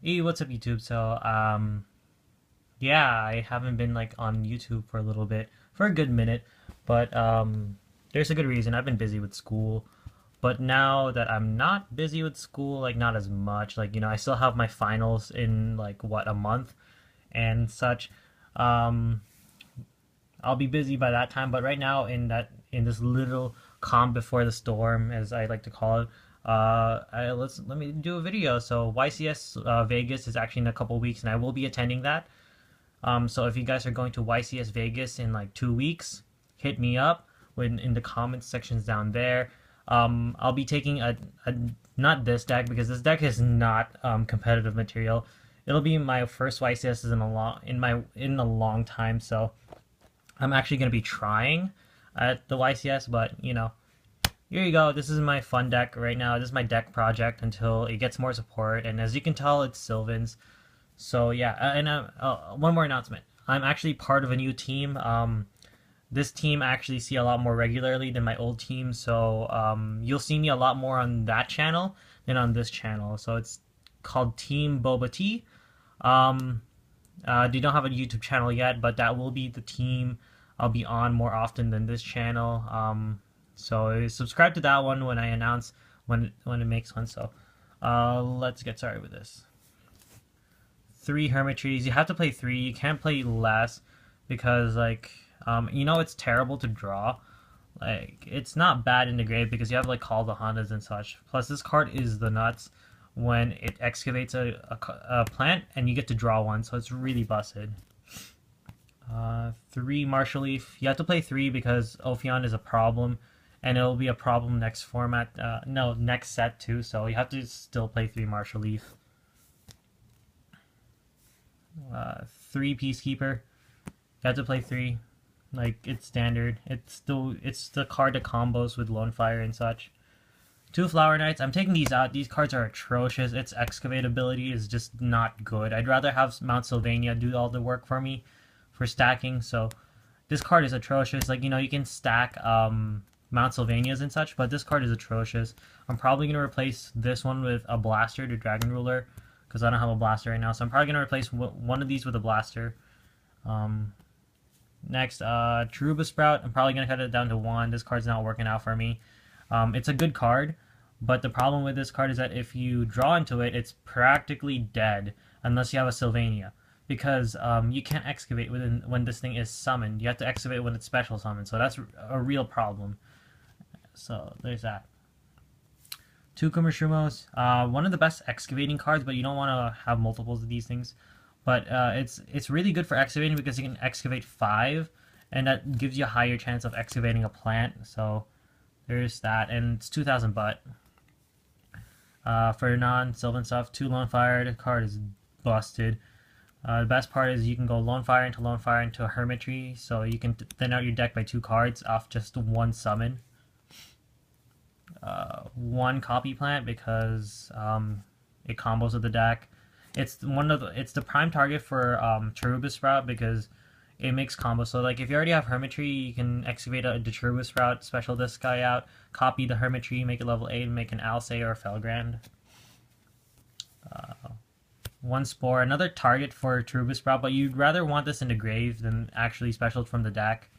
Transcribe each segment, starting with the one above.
Hey, what's up, YouTube? Yeah, I haven't been like on YouTube for a little bit, for a good minute, but there's a good reason. I've been busy with school, but now that I'm not busy with school, like not as much, I still have my finals in like what, a month and such. Um, I'll be busy by that time, but right now in this little calm before the storm, as I like to call it, let me do a video. So YCS Vegas is actually in a couple weeks, and I will be attending that. So if you guys are going to YCS Vegas in like 2 weeks, hit me up in the comments sections down there. I'll be taking a not this deck because this deck is not competitive material. It'll be my first YCS in a long time, so I'm actually going to be trying at the YCS, but here you go. This is my fun deck right now. This is my deck project until it gets more support, and as you can tell, it's Sylvan's. So yeah, and one more announcement. I'm actually part of a new team. This team I actually see a lot more regularly than my old team, so you'll see me a lot more on that channel than on this channel. So it's called Team Boba Tea. Um, they don't have a YouTube channel yet, but that will be the team I'll be on more often than this channel. So subscribe to that one when I announce when it makes one. So let's get started with this. 3 Hermit Trees. You have to play 3. You can't play less because it's terrible to draw. Like it's not bad in the grave because you have like Call the Hondas and such. Plus this card is the nuts when it excavates a plant and you get to draw one, so it's really busted. 3 Marshall Leaf. You have to play 3 because Ophion is a problem, and it'll be a problem next format. No, next set too. So you have to still play 3 Marshall Leaf. 3 Peacekeeper. You have to play 3. Like it's standard. It's the card that combos with Lone Fire and such. 2 Flower Knights. I'm taking these out. These cards are atrocious. Its excavate ability is just not good. I'd rather have Mount Sylvania do all the work for me for stacking. So this card is atrocious. Like you can stack Mount Sylvanias and such, but this card is atrocious. I'm probably gonna replace this one with a Blaster to Dragon Ruler because I don't have a Blaster right now. So I'm probably gonna replace one of these with a Blaster. Next, Cheruba Sprout. I'm probably gonna cut it down to 1. This card's not working out for me. It's a good card, but the problem with this card is that if you draw into it, it's practically dead unless you have a Sylvania. Because you can't excavate when this thing is summoned. You have to excavate when it's special summoned, so that's a real problem. So there's that. 2 Kumashumos. One of the best excavating cards, but you don't want to have multiples of these things. But it's really good for excavating because you can excavate 5, and that gives you a higher chance of excavating a plant. So there's that, and it's 2,000 butt. For non-Sylvan stuff, 2 Lone Fire. The card is busted. The best part is you can go Lone Fire into a Hermit Tree, so you can thin out your deck by 2 cards off just 1 summon. 1 Copy Plant because it combos with the deck. It's the prime target for Cheruba Sprout because it makes combos. So like if you already have Hermit Tree, you can excavate the Cheruba Sprout, special this guy out, copy the Hermit Tree, make it level 8, and make an Alcei or a Felgrand. 1 Spore, another target for Cheruba Sprout, but you'd rather want this in the grave than actually special from the deck.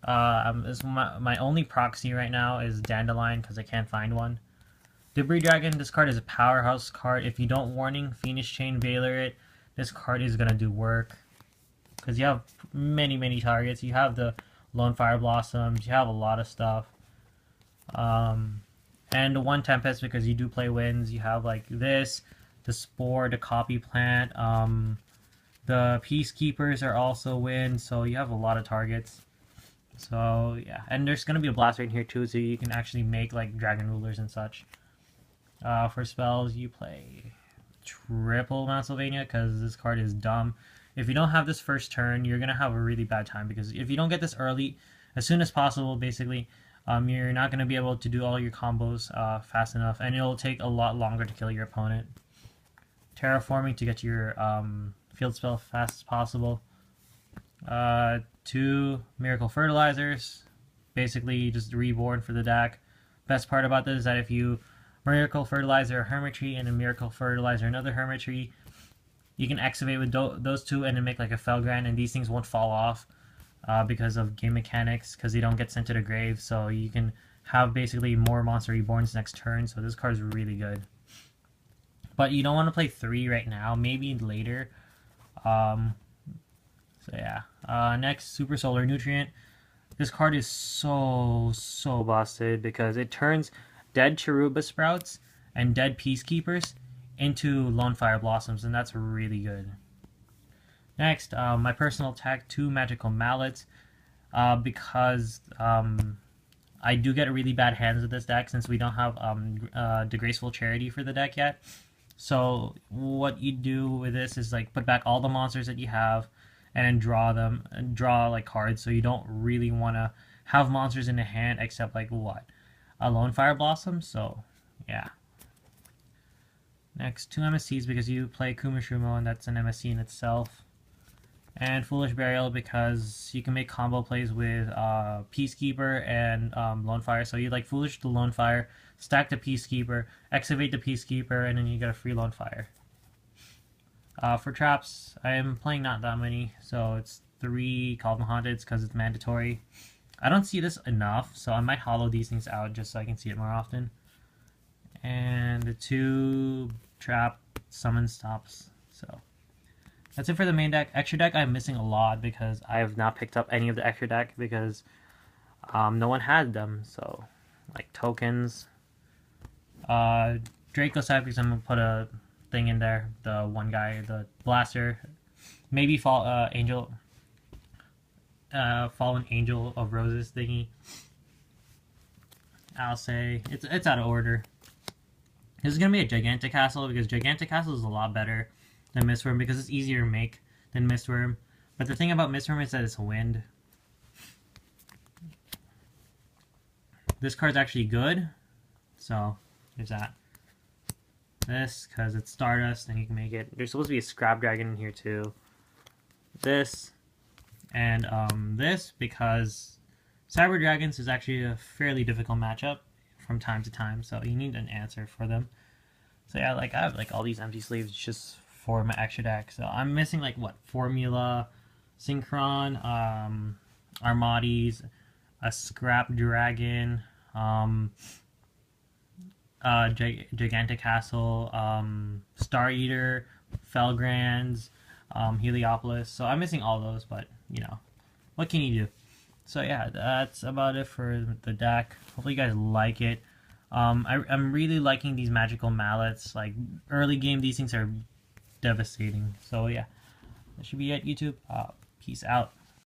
My only proxy right now is Dandelion because I can't find one. Debris Dragon, this card is a powerhouse card. If you don't Warning, Phoenix Chain, Veiler it, this card is going to do work. Because you have many targets. You have the Lone Fire Blossoms, you have a lot of stuff. And 1 Tempest because you do play winds. You have like this, the Spore, the Copy Plant. The Peacekeepers are also winds, so you have a lot of targets. So yeah, and there's going to be a Blaster in here too, so you can actually make like Dragon Rulers and such. For spells, you play triple Mount Sylvania because this card is dumb. If you don't have this first turn, you're going to have a really bad time because if you don't get this early, as soon as possible, basically, you're not going to be able to do all your combos fast enough, and it'll take a lot longer to kill your opponent. Terraforming to get your field spell fast as possible. 2 Miracle Fertilizers, basically just reborn for the deck. Best part about this is that if you Miracle Fertilizer, Hermitry, and a Miracle Fertilizer, another Hermitry. You can excavate with those two and then make like a Felgrand, and these things won't fall off because of game mechanics, because they don't get sent to the grave. So you can have basically more Monster Reborns next turn. So this card is really good. But you don't want to play 3 right now, maybe later. So yeah. Next, Super Solar Nutrient. This card is so busted because it turns dead Cheruba Sprouts and dead Peacekeepers into Lone Fire Blossoms, and that's really good. Next, my personal attack, 2 Magical Mallets, because I do get really bad hands with this deck since we don't have the Graceful Charity for the deck yet. So what you do with this is like put back all the monsters that you have and then draw like cards. So you don't really want to have monsters in the hand except like what? A Lone Fire Blossom. So yeah. Next, 2 MSCs because you play Kumashumo and that's an MSC in itself. And Foolish Burial because you can make combo plays with Peacekeeper and Lone Fire. So you like Foolish the Lone Fire, stack the Peacekeeper, excavate the Peacekeeper, and then you get a free Lone Fire. For traps, I am playing not that many, so it's 3 Cauldron Haunteds because it's mandatory. I don't see this enough, so I might hollow these things out just so I can see it more often. And the 2 trap summon stops. So that's it for the main deck. Extra deck I'm missing a lot because I have not picked up any of the extra deck because no one had them. So like tokens, Draco Side because I'm gonna put a thing in there. The one guy, the blaster, maybe Fallen Angel of Roses thingy. I'll say it's out of order. This is gonna be a Gigantic Castle because Gigantic Castle is a lot better than Mistworm because it's easier to make than Mistworm. But the thing about Mistworm is that it's wind. This card's actually good, so there's that. This, because it's Stardust, and you can make it. There's supposed to be a Scrap Dragon in here too. This, and this, because Cyber Dragons is actually a fairly difficult matchup from time to time, so you need an answer for them. So yeah, like I have like all these empty sleeves just for my extra deck. So I'm missing like what? Formula, Synchron, Armades, a Scrap Dragon, Gigantic Castle, Star Eater, Felgrands, Heliopolis. So I'm missing all those, but you know, what can you do? So yeah, that's about it for the deck. Hopefully you guys like it. I'm really liking these magical mallets. Like early game, these things are devastating. So yeah, that should be it, YouTube. Peace out.